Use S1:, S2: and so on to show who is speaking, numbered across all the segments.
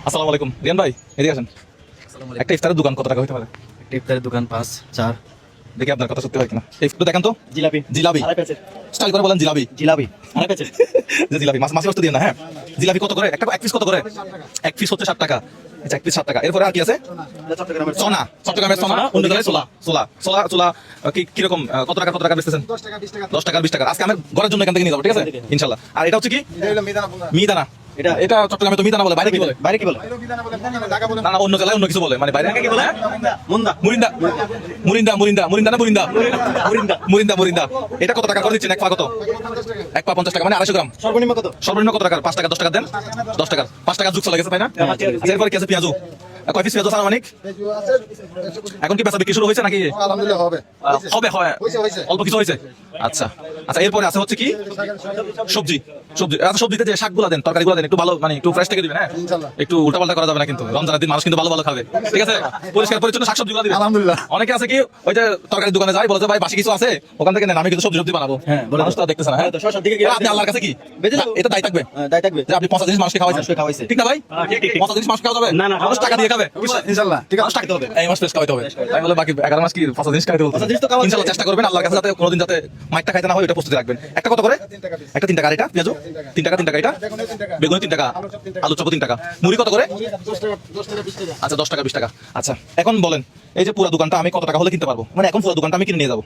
S1: আসসালামু আলাইকুম রিয়ান ভাই, এদিকে আসেন। একটা ইফতারের দোকান কত টাকা হতে পারে?
S2: একটা ইফতারের দোকান 5, 4।
S1: দেখি আপনার কথা সত্যি হয় কিনা। একটু দেখান তো।
S2: জিলাপি
S1: জিলাপি স্টাইল করে বলেন। জিলাপি
S2: জিলাপি আড়াই প্যাকেট।
S1: যে জিলাপি মাছ বস্তু দিয়ে না। হ্যাঁ, জিলাপি কত করে? একটা এক পিস কত করে? এক পিস হচ্ছে 7 টাকা। আচ্ছা, এক পিস 7 টাকা। এরপরে আর কি আছে?
S2: চট্টগ্রামের
S1: সোনা, চট্টগ্রামের সোনা, অন্য জায়গায় সোলা। সোলা সোলা সোলা কিরকম কত টাকা বেচতেছেন? 10 টাকা 20 টাকা। আজকে আমার ঘরের জন্য এখান থেকে নিয়ে যাবো, ঠিক আছে ইনশাল্লাহ। আর এটা হচ্ছে কি? মিহিদানা। এটা চট্টগ্রামে তো মিহিদানা বলে, বাইরে কি বলে?
S2: বাইরে কি বলে?
S1: না না, অন্য জেলায় অন্য কিছু বলে, মানে বাইরে
S2: কি বলে? মুন্দা
S1: মুরিন্দা মুরিন্দা মুরিন্দা মুরিন্দা না মুরিন্দা মুরিন্দা মুরিন্দা। এটা কত টাকা করে দিচ্ছেন? এক পা কত? এক পা 50 টাকা, মানে 250 গ্রাম।
S2: সর্বনিম্ন কত?
S1: সর্বনিম্ন কত টাকা? 5 টাকা 10 টাকা দেন। 10 টাকা 5 টাকা যুগ চলে গেছে, তাই না? আচ্ছা, এরপরে কি আছে? পেঁয়াজু। কয় পিস পেঁয়াজু আনুমানিক? এখন কি বেচা বিক্রি শুরু হয়েছে নাকি?
S3: আলহামদুলিল্লাহ হবে
S1: হয়
S3: হয়েছে।
S1: অল্প কিছু হয়েছে। আচ্ছা আচ্ছা, এরপরে আছে হচ্ছে কি? সবজি। সবজি আচ্ছা, সবজিতে যে শাকগুলো দেন, তরকারিগুলো দেন, একটু ভালো, মানে একটু ফ্রেশ থেকে দিবেন। হ্যাঁ,
S3: ইনশাআল্লাহ।
S1: একটু উল্টাপাল্টা করা যাবে না কিন্তু। রমজানের দিন মানুষ কিন্তু ভালো ভালো খাবে, ঠিক আছে? পরিষ্কার পরিচ্ছন্ন শাকসবজিগুলো দিবেন।
S3: আলহামদুলিল্লাহ।
S1: অনেকে আছে কি, ওই যে তরকারির দোকানে যায়, বলে যে ভাই বাসি কিছু আছে ওখান থেকে নেন, আমি কিন্তু সবজি বানাবো।
S2: হ্যাঁ, বলে
S1: মানুষ তো আর দেখতেছে না। হ্যাঁ,
S2: তো সবার দিকে কি
S1: আপনি আল্লাহর কাছে কি
S2: বেঁচে যাবো।
S1: এটা দায়ী থাকবে
S2: দায় থাকবে
S1: যে আপনি 50 জিনিস মানুষকে
S2: মানুষকে
S1: খাওয়াইছেন,
S2: খাওয়াইছে।
S1: ঠিক না ভাই?
S2: ঠিক।
S1: 50 জিনিস মানুষ খাওয়া যাবে
S2: না, না,
S1: মানুষ টাকা দিয়ে খাবে।
S3: ইনশাআল্লাহ ঠিক
S1: মানুষ
S3: আছে।
S1: টাকা দিতে হবে, এই মাস ফ্রেশ খাওয়াইতে হবে। আমি বলে বাকি 11 মাস কি 50 জিনিস খাইতে বলতে?
S2: 50 জিনিস তো খাওয়াচ্ছে।
S1: ইনশাআল্লাহ চেষ্টা করবেন আল্লাহর কাছে, যাতে কোনোদিন যাতে মাইটটা খাইতে না হয়, এটা প্রস্তুতি রাখবেন। একটা কত করে? একটা 3 টাকা। আর এটা পেঁয়াজু 3 টাকা 3 টাকা। এটা বেগুন 3 টাকা, আলু চপ 3 টাকা। মুড়ি কত করে?
S3: 10 টাকা 20 টাকা।
S1: আচ্ছা 10 টাকা 20 টাকা। আচ্ছা, এখন বলেন এই যে পুরো দোকানটা আমি কত টাকা হলে কিনতে পারবো? মানে এখন পুরো দোকানটা আমি কিনে নিয়ে যাবো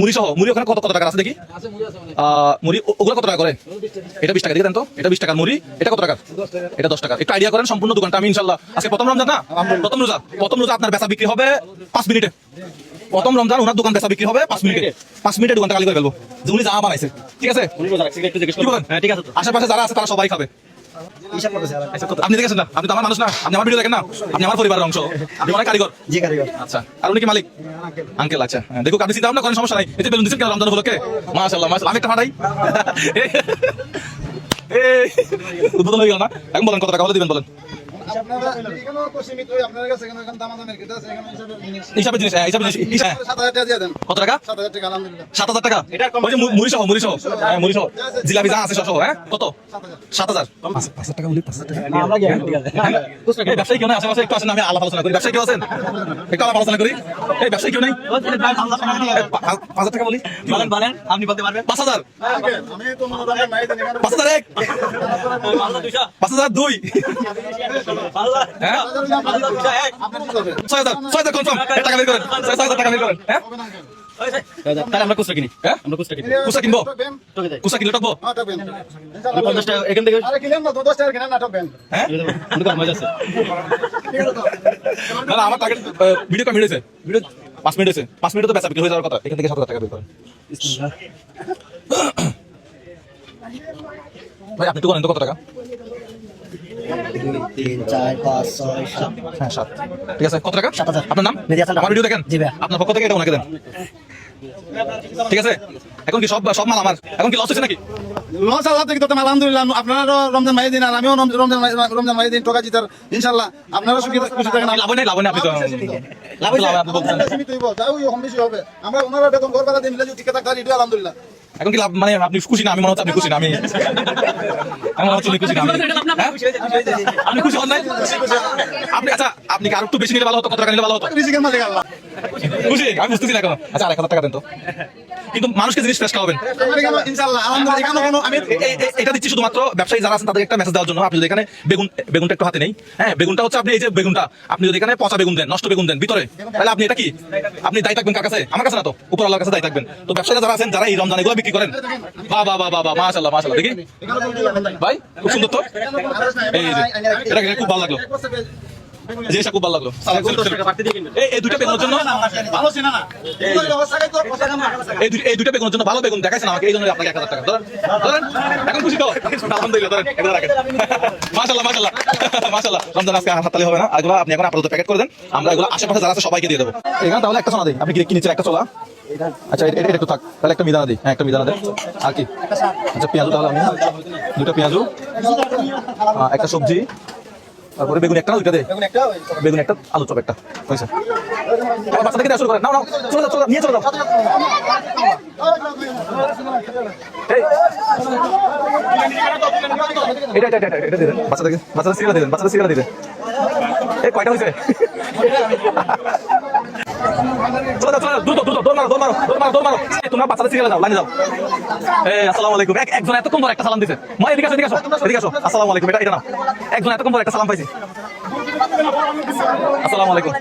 S1: মুড়ি সহ। মুড়ি ওখানে কত কত টাকা আছে দেখি? মুড়ি ওগুলো কত টাকা করে? এটা 20 টাকা দিয়ে দেন তো। এটা 20 টাকার মুড়ি। এটা কত টাকা? এটা 10 টাকা। একটু আইডিয়া করেন সম্পূর্ণ দোকানটা আমি ইনশাআল্লাহ। আজকে প্রথম রমজান না? প্রথম রোজা আপনার বেচা বিক্রি হবে 5 মিনিটে। প্রথম রমজান ওনার দোকান বেচা বিক্রি হবে 5 মিনিটে। 5 মিনিটে দোকানটা খালি করে ফেলবো, যে উনি যা বানাইছে, ঠিক আছে?
S2: উনি রোজা রাখছে, একটু জিজ্ঞেস
S1: কি
S2: করুন।
S1: বলেন?
S2: হ্যাঁ, ঠিক আছে তো।
S1: আশেপাশে যারা আছে তারা সবাই খাবে।
S2: হিসাব করতেছে আর।
S1: আপনি দেখেছেন না? আপনি তো আমার মানুষ না? আপনি আমার ভিডিও দেখেন না? আপনি আমার পরিবারের অংশ, আপনি অনেক কারিগর।
S2: জি কারিগর।
S1: আচ্ছা, আর উনি কি মালিক? আঙ্কেল। আচ্ছা, দেখো আপনি চিন্তা ভাবনা করেন, সমস্যা নাই। এই যে বেলুন দিচ্ছেন কেন রমজান উপলক্ষে? মাশাআল্লাহ মাশাআল্লাহ। আমি একটা ফাটাই। এই উদ্বোধন হয়ে গেল না? এখন বলেন কত টাকা হলে দিবেন বলেন।
S3: আপনারা এখানেও তো সীমিত, আপনাদের কাছে এখানে দামাদামের ক্ষেত্রে আছে, এখানে
S1: হিসাবে জিনিস, হিসাবে জিনিস।
S3: 7,000 টাকা দিয়ে দেন।
S1: কত টাকা?
S3: 7,000 টাকা আলহামদুলিল্লাহ।
S1: 7,000 টাকা। ওই যে মুড়ি সহ, মুড়ি সহ। হ্যাঁ, মুড়ি সহ, জিলাপি যা আছে সব সহ। হ্যাঁ, কত? 7,000। 5,000 টাকা বলি, 5,000 টাকা।
S2: আমরা কি ঠিক আছে।
S1: এই ব্যবসায়ী কেউ নাই আশেপাশে? একটু আসেন, আমি আলাপ আলোচনা করি। ব্যবসায়ী কেউ আছেন? একটু আলাপ আলোচনা করি। এই ব্যবসায়ী কেউ নাই? 5,000 টাকা বলি।
S2: বলেন আপনি বলতে পারবেন।
S1: 5,000।
S3: আমি তো মনে করেন নাই দেন এখানে
S1: 5,001। 5,002। হ্যাঁ,
S3: আপনার কি হবে?
S1: 6,000 কনফার্ম। টাকা বের করেন, 6,000 টাকা বের করেন। হ্যাঁ,
S2: তাহলে আমরা খুচরা কিনি।
S1: হ্যাঁ,
S2: আমরা খুচরা কিনি।
S1: কুসা কিনবো?
S3: ঠকবেন?
S2: টোকে দেয়।
S1: কুসা কিনলে টাকবো?
S3: হ্যাঁ, ঠকবেন।
S2: আমি 50 টাকা এখান থেকে
S3: আরে কিনেন না, 10 টাকা কিনেন না, ঠকবেন।
S1: হ্যাঁ,
S2: মনে করেন মজা আছে।
S3: ঠিক আছে তো?
S1: না না, আমার টার্গেট ভিডিও কয় মিনিট হয়েছে? ভিডিও 5 মিনিট হয়েছে। 5 মিনিটে তো বেচা বিক্রি হয়ে যাওয়ার কথা। এখান থেকে 7,000 টাকা বের করেন। ভাই আপনি একটু বলেন তো কত টাকা?
S2: 2, 3, 4, 5, 6, 7।
S1: হ্যাঁ, 7। ঠিক আছে, কত টাকা?
S2: 7,000।
S1: আপনার নাম?
S2: মেহেদী হাসান।
S1: আমার ভিডিও দেখেন?
S2: জি ভাই।
S1: আপনার পক্ষ থেকে এটা ওনাকে দেন, ঠিক আছে? এখন কি সব মাল আমার? এখন কি লস হচ্ছে নাকি?
S3: লস আল্লাহ থেকে তো আলহামদুলিল্লাহ। আপনারাও রমজান মাই দিন, আর আমিও রমজান মাই দিন, টোকা জিতার ইনশাআল্লাহ। আপনারা খুশি থাকেন।
S1: লাভ হয় নাই, লাভ হয় না। আপনি তো
S2: লাভ হয়েছে?
S1: আপনি বলতেছেন।
S3: সীমিত হইব, যাও কম বেশি হবে। আমরা ওনারা বেতন ঘর ভাড়া দিন, মিলে ঠিক থাকে, এটাই আলহামদুলিল্লাহ।
S1: এখন কি লাভ, মানে আপনি খুশি না? আমি মনে হচ্ছে আপনি খুশি না। আমি মনে হচ্ছে উনি খুশি না। হ্যাঁ? আপনি খুশি হন নাই? আপনি আচ্ছা, আপনি কি আর একটু বেশি নিলে ভালো হতো? কত টাকা নিলে ভালো হতো?
S3: রিজিকের মালিক আল্লাহ।
S1: খুশি? আমি বুঝতেছি না এখন। আচ্ছা, আর 1,000 টাকা দেন তো। কিন্তু মানুষকে জিনিস ফ্রেশ খাওয়াবেন।
S3: আমার এখানে ইনশাআল্লাহ আলহামদুলিল্লাহ এখানে কোনো
S1: আমি এটা দিচ্ছি শুধুমাত্র ব্যবসায়ী যারা আছেন তাদের একটা মেসেজ দেওয়ার জন্য। আপনি যদি এখানে বেগুনটা একটু হাতে নেই, হ্যাঁ, বেগুনটা হচ্ছে আপনি এই যে বেগুনটা, আপনি যদি এখানে পচা বেগুন দেন, নষ্ট বেগুন দেন ভিতরে, তাহলে আপনি এটা কি? আপনি দায়ী থাকবেন কার কাছে? আমার কাছে না তো, উপর আল্লাহর কাছে দায়ী থাকবেন। তো ব্যবসায়ীরা যারা আছেন, যারা এই রমজান এগুলো বিক্রি করেন, বাহ বাহ বাহ বাহ, মাশাআল্লাহ মাশাআল্লাহ। দেখি ভাই, খুব সুন্দর তো। এই যে এটা খুব ভালো লাগলো, জিনিসটা খুব ভালো লাগলো। এই দুইটা বেগুনের জন্য
S3: ভালো চিনা না।
S1: এই দুইটা বেগুনের জন্য ভালো বেগুন দেখাইছেন আমাকে, এই জন্য আপনাকে 1,000 টাকা ধরেন। এখন খুশি তো? আলহামদুলিল্লাহ, ধরেন এটা রাখেন। মাশাআল্লাহ মাশাআল্লাহ মাশাআল্লাহ। রমজান আজকে হাততালি হবে না, এগুলো আপনি এখন আপাতত প্যাকেট করে দেন, আমরা এগুলো আশেপাশে যারা আছে সবাইকে দিয়ে দেবো। এখানে তাহলে একটা সোনা দিই, আপনি কি নিচ্ছেন? একটা ছোলা। আচ্ছা, এটা একটু থাক, তাহলে একটা মিদানা দিই। হ্যাঁ, একটা মিদানা দেন। আর কি? আচ্ছা, পেঁয়াজু তাহলে আমি 2টা পেঁয়াজু, একটা সবজি, তারপরে বেগুন একটা না দুইটা দে, বেগুন একটা, আলু চপ একটা, হয়েছে। এবার বাচ্চাদেরকে দেওয়া শুরু করেন, নাও নাও, চলে যাও, নিয়ে চলে যাও। এই, এটা দিয়ে দেন, বাচ্চাদের সিগারেট দিয়ে দেন, বাচ্চাদের সিগারেট দিয়ে দেন। এই কয়টা হয়েছে? চলে যাও, দ্রুত দৌড় মারো। তোমরা বাচ্চাদের সিগারেট যাও, লাইনে যাও। এই আসসালামু আলাইকুম। একজন এতক্ষণ পর একটা সালাম দিছে। মা এদিকে আসো। আসসালামু আলাইকুম, এটা না। একজন এতক্ষণ পর একটা সালাম পাইছি। আসসালামু আলাইকুম।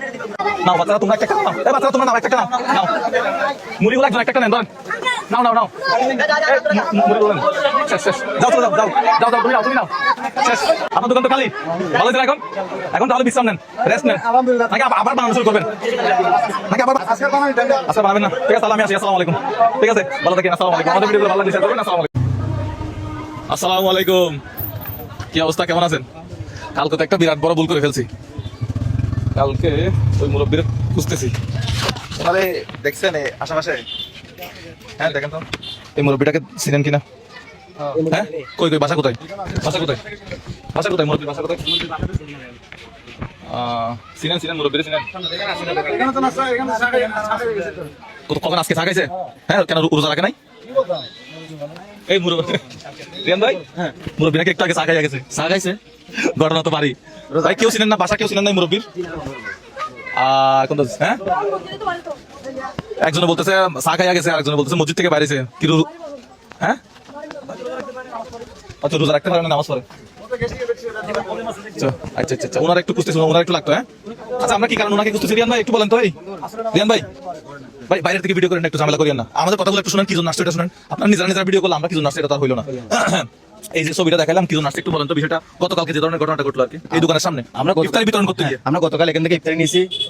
S1: নাও বাচ্চারা তোমরা একটা নাও। এই বাচ্চারা তোমরা নাও একটা নাও। নাও। মুড়িগুলো একজন একটা নেন, ধরেন। নাও। মুড়িগুলো নেন। শেষ। যাও তুমি নাও। শেষ। আপনার দোকান তো খালি। ভালো আছেন এখন তাহলে বিশ্রাম নেন, রেস্ট নেন। নাকি আবার বানানো শুরু করবেন? নাকি আবার আজকে বানাবেন না? ঠিক আছে, তাহলে আমি আসি। আসসালামু আলাইকুম। ঠিক আছে, ভালো থাকেন। আসসালামু আলাইকুম। আমাদের ভিডিওগুলো ভালো লাগলে শেয়ার করবেন। আসসালামু আলাইকুম। কি অবস্থা, কেমন আছেন? কালকে তো একটা বিরাট বড় ভুল করে ফেলছি। কালকে ওই মুরব্বীর খুঁজতেছি, ওনারে দেখছেন আশেপাশে? হ্যাঁ দেখেন তো, এই মুরব্বীটাকে চিনেন কিনা? হ্যাঁ, কই বাসা কোথায়? মুরব্বীর বাসা কোথায়? চিনেন মুরব্বীর চিনেন? কখন আজকে চা খাইছে? হ্যাঁ, কেন রোজা রাখে নাই? এই রিয়ান ভাই, মুরব্বী নাকি একটু আগে চা খাইয়া গেছে। চা খাইছে? ঘটনা তো পারি ভাই। কেউ চিনেন না? বাসা কেউ চিনেন নাই মুরব্বীর? হ্যাঁ, একজনে বলতেছে চা খাইয়া গেছে, আরেকজনে বলতেছে মসজিদ থেকে বাইরেছে। কি হ্যাঁ, আচ্ছা রোজা রাখতে পারে না, নামাজ পড়ে। আচ্ছা, ওনারা একটু খুঁজতেছে, ওনারা একটু লাগতো। হ্যাঁ, আচ্ছা আমরা কি কারণ ওনাকে খুঁজতেছি রিয়ান ভাই একটু বলেন তো। রিয়ান ভাই বাইরের থেকে ভিডিও করেন, একটু ঝামেলা করিয়েন না। আমাদের কথাগুলো একটু শুনেন, কি জন্য আসছে এটা শুনেন। আপনারা নিজেরা ভিডিও করলে আমরা কি জন্য আসছে এটা তো আর হইলো না। এই যে ছবিটা দেখালাম, কি জন্য আসছে একটু বলেন তো বিষয়টা। গতকালকে যে ধরনের ঘটনাটা ঘটলো আর কি এই দোকানের সামনে, আমরা ইফতারি বিতরণ করতে গিয়ে
S2: আমরা গতকাল এখান থেকে ইফতারি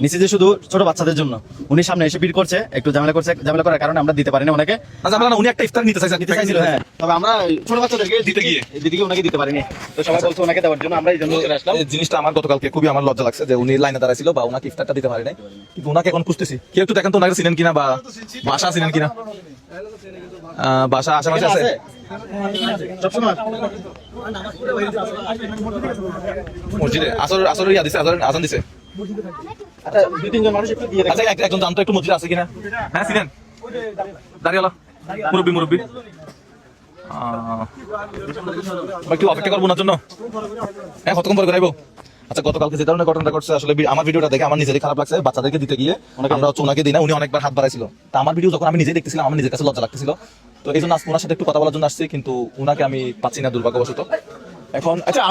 S2: নিছি যে শুধু ছোট বাচ্চাদের জন্য। উনি সামনে এসে ভিড় করছে, একটু ঝামেলা করার কারণে আমরা দিতে পারিনি ওনাকে।
S1: ঝামেলা না, উনি একটা ইফতার নিতে চাইছিল।
S2: হ্যাঁ, তবে আমরা ছোট বাচ্চাদেরকে
S1: দিতে গিয়ে
S2: ওনাকে দিতে পারিনি। তো সবাই বলছে ওনাকে দেওয়ার জন্য, আমরা এই জন্য চলে আসলাম।
S1: এই জিনিসটা আমার গতকালকে খুবই আমার লজ্জা লাগছে যে উনি লাইনে দাঁড়াইছিল বা ওনাকে ইফতারটা দিতে পারি নাই, কিন্তু ওনাকে এখন খুঁজতেছি। কেউ একটু দেখেন তো ওনাকে চিনেন কিনা বা বাসা চিনেন কিনা। বাসা আশেপাশে আছে মসজিদে? আসর ইয়া দিছে, আজান দিছে।
S2: আচ্ছা, 2-3 জন মানুষ একটু দিয়ে
S1: আচ্ছা একজন জানতো একটু মসজিদে আছে কিনা। হ্যাঁ চিনেন? দাঁড়িয়ে মুরব্বী একটু অপেক্ষা করবো না জন্য। হ্যাঁ, কতক্ষণ পরে করাইবো? আচ্ছা, গতকালকে যে ধরনের ঘটনাটা ঘটছে, আসলে আমার ভিডিওটা দেখে আমার নিজেরই খারাপ লাগছে। বাচ্চাদেরকে দিতে গিয়ে আমরা ওনাকে দিই না, উনি অনেকবার হাত বাড়াইছিল। তা আমার ভিডিও যখন আমি নিজে দেখতেছিলাম, আমার নিজের কাছে লজ্জা লাগতেছিল। তো এই জন্য ওনার সাথে একটু কথা বলার জন্য আসছি, কিন্তু উনাকে আমি পাচ্ছি না দুর্ভাগ্যবশত। এখন আচ্ছা,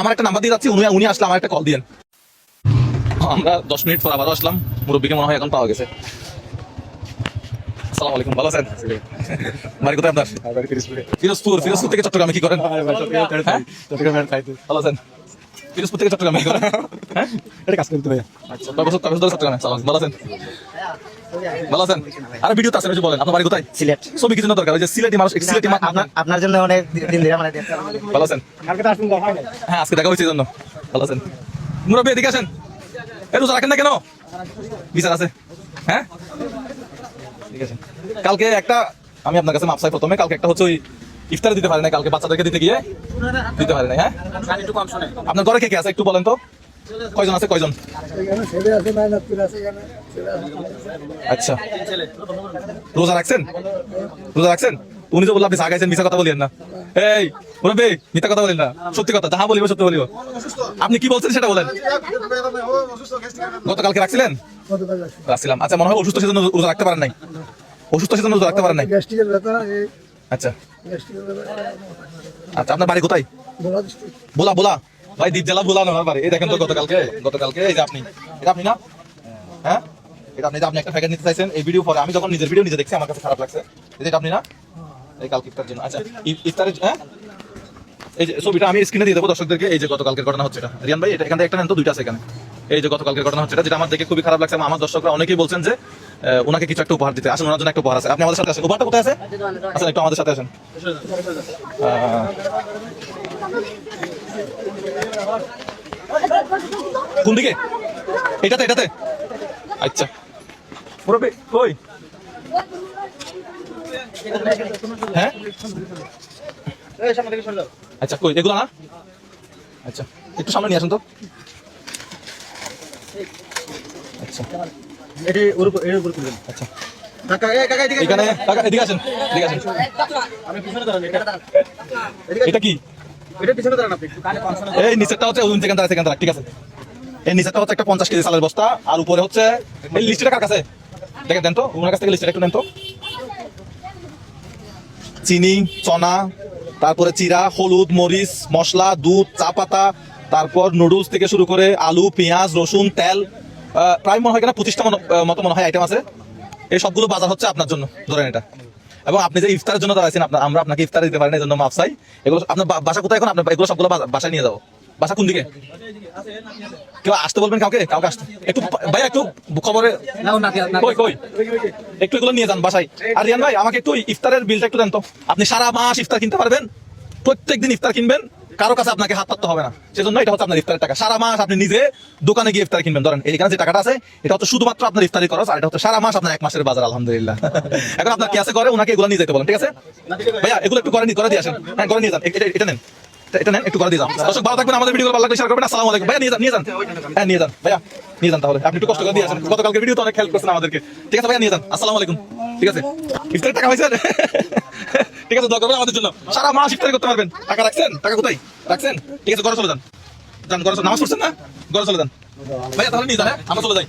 S1: আমার একটা নাম্বার দিয়ে যাচ্ছি, উনি আসলে আমার একটা কল দিয়েন। আমরা 10 মিনিট পর আবারও আসলাম, মুরব্বীকে মনে হয় এখন পাওয়া গেছে। আসসালামু আলাইকুম, ভালো আছেন? বাড়ি কোথায় আপনার? পিরোজপুর থেকে চট্টগ্রামে কি করেন? ভালো আছেন? পিরোজপুর থেকে চট্টগ্রামে কি করেন? হ্যাঁ, এটা কাজ করতে ভাই। আচ্ছা, কয় বছর চট্টগ্রামে? ভালো আছেন? আরে ভিডিও তো আছে, বলেন আপনার বাড়ি কোথায়?
S2: সিলেট।
S1: ছবি কিছু না দরকার, ওই যে সিলেটি মানুষ, সিলেটি
S2: আপনার জন্য অনেক দিন ধরে মানে
S1: ভালো আছেন? হ্যাঁ, আজকে দেখা হয়েছে এই জন্য। ভালো আছেন? মুরব্বী এদিকে আসেন। এই রোজা রাখেন না কেন? বিচার আছে? হ্যাঁ, ঠিক আছে। কালকে একটা আমি আপনার কাছে মাপ চাই প্রথমে। কালকে একটা হচ্ছে ওই ইফতারে দিতে পারে না, কালকে বাচ্চাদেরকে দিতে গিয়ে দিতে পারে না। হ্যাঁ, আপনার ঘরে কে কে আছে একটু বলেন তো? কয়জন আছে? আচ্ছা, রোজা রাখছেন? উনি তো বললো আপনি চা খাইছেন, মিথ্যা কথা বলিয়েন না। এই মুরব্বী, মিথ্যা কথা বলেন না, সত্যি কথা যাহা বলিব সত্যি বলিব। আপনি কি বলছেন সেটা বলেন। গতকালকে রাখছিলেন? রাখছিলাম। আচ্ছা, মনে হয় অসুস্থ সেজন্য রোজা রাখতে পারেন নাই। আচ্ছা, আপনার বাড়ি কোথায়? বোলা ভাই, দ্বীপ জেলা বোলা আমার বাড়ি। এই দেখেন তো, গতকালকে এই যে আপনি, এটা আপনি না? হ্যাঁ, এটা আপনি একটা প্যাকেট নিতে চাইছেন। এই ভিডিও পরে আমি যখন নিজের ভিডিও নিজে দেখছি, আমার কাছে খারাপ লাগছে। এটা আপনি না? এই কালকে ইফতার জন্য। আচ্ছা, ইফতারের হ্যাঁ, এই যে ছবিটা আমি স্ক্রিনে দিয়ে দেবো দর্শকদেরকে। এই যে গতকালকের ঘটনা হচ্ছে এটা, রিয়ান ভাই এটা এখান থেকে একটা নেন তো, দুইটা আছে এখানে। এই যে গতকালকের ঘটনা হচ্ছে এটা, যেটা আমার দেখে খুবই খারাপ লাগছে। আমার দর্শকরা অনেকেই বলছেন যে ওনাকে কিছু একটা উপহার দিতে। আসেন, ওনার জন্য একটা উপহার আছে। আপনি আমাদের সাথে আসেন। উপহারটা কোথায় আছে? আসেন, একটু আমাদের সাথে আসেন। কোন দিকে? এটাতে? আচ্ছা, মুরব্বী কই? হ্যাঁ, আচ্ছা, কই এগুলো না? আচ্ছা, একটু সামনে নিয়ে আসুন তো। আচ্ছা
S2: এটি ওর উপর এর উপর তুলবেন।
S1: আচ্ছা
S3: কাকা এদিকে
S1: এখানে কাকা এদিকে আসেন, এদিকে আসেন।
S2: আপনি পিছনে দাঁড়ান,
S1: এটা কি?
S2: এটা পিছনে দাঁড়ান আপনি।
S1: এই নিচেরটা হচ্ছে ওজন সেকেন্ড দাঁড়া, ঠিক আছে। এই নিচেরটা হচ্ছে একটা 50 কেজি চালের বস্তা, আর উপরে হচ্ছে এই লিস্টটা কার কাছে দেখেন, দেন তো ওনার কাছ থেকে লিস্টটা একটু নেন তো। চিনি, চনা, তারপরে চিরা, হলুদ, মরিচ, মশলা, দুধ, চা পাতা, তারপর নুডলস থেকে শুরু করে আলু, পেঁয়াজ, রসুন, তেল, প্রায় মনে হয় কিনা 25টা মতো মনে হয় আইটেম আছে। এই সবগুলো বাজার হচ্ছে আপনার জন্য, ধরেন এটা। এবং আপনি যে ইফতারের জন্য দাঁড়াইছেন, আমরা আপনাকে ইফতার দিতে পারি না, এই জন্য মাফ চাই। এগুলো আপনার বাসা কোথায় এখন? আপনার এগুলো সবগুলো বাসায় নিয়ে যাবো। বাসা কোন দিকে? কেউ আসতে বলবেন, কাউকে আসতে একটু, ভাইয়া একটু খবরে কই কই একটু এগুলো নিয়ে যান বাসায়। আর রিয়ান ভাই, আমাকে একটু ইফতারের বিলটা একটু দেন তো। আপনি সারা মাস ইফতার কিনতে পারবেন, প্রত্যেকদিন ইফতার কিনবেন, কারো কাছে আপনাকে হাত পাততে হবে না। সেজন্য এটা হচ্ছে আপনার ইফতারের টাকা। সারা মাস আপনি নিজে দোকানে গিয়ে ইফতার কিনবেন। ধরেন এখানে যে টাকাটা আছে, এটা হচ্ছে শুধুমাত্র আপনার ইফতারি খরচ, আর এটা হচ্ছে সারা মাস আপনার 1 মাসের বাজার। আলহামদুলিল্লাহ। এখন আপনার কি আছে করে, ওনাকে এগুলো নিয়ে যেতে বলেন, ঠিক আছে ভাইয়া? এগুলো একটু করে দিয়ে আসেন। হ্যাঁ, করে নিয়ে যান। এটা নেন, এটা নেন, একটু করে দিয়ে যান। দর্শক ভালো থাকবেন, আমাদের ভিডিও ভালো লাগলে শেয়ার করবেন। আসসালামু আলাইকুম। ভাইয়া নিয়ে যান, নিয়ে যান। হ্যাঁ নিয়ে যান ভাইয়া, নিয়ে যান। তাহলে আপনি একটু কষ্ট করে দিয়ে আসেন, গতকালকে ভিডিও তো অনেক হেল্প করছেন আমাদেরকে। ঠিক আছে ভাইয়া, নিয়ে যান। আসসালামু আলাইকুম। ঠিক আছে, ইফতারের টাকা হয়েছে? ঠিক আছে, দোয়া করবেন আমাদের জন্য। সারা মাস ইফতারি করতে পারবেন। টাকা রাখছেন? টাকা কোথায় রাখছেন? ঠিক আছে, ঘরে চলে যান। যান ঘরে, নামাজ পড়ছেন না? ঘরে চলে যান ভাইয়া, তাহলে নিয়ে যান। হ্যাঁ, আমরা চলে যাই।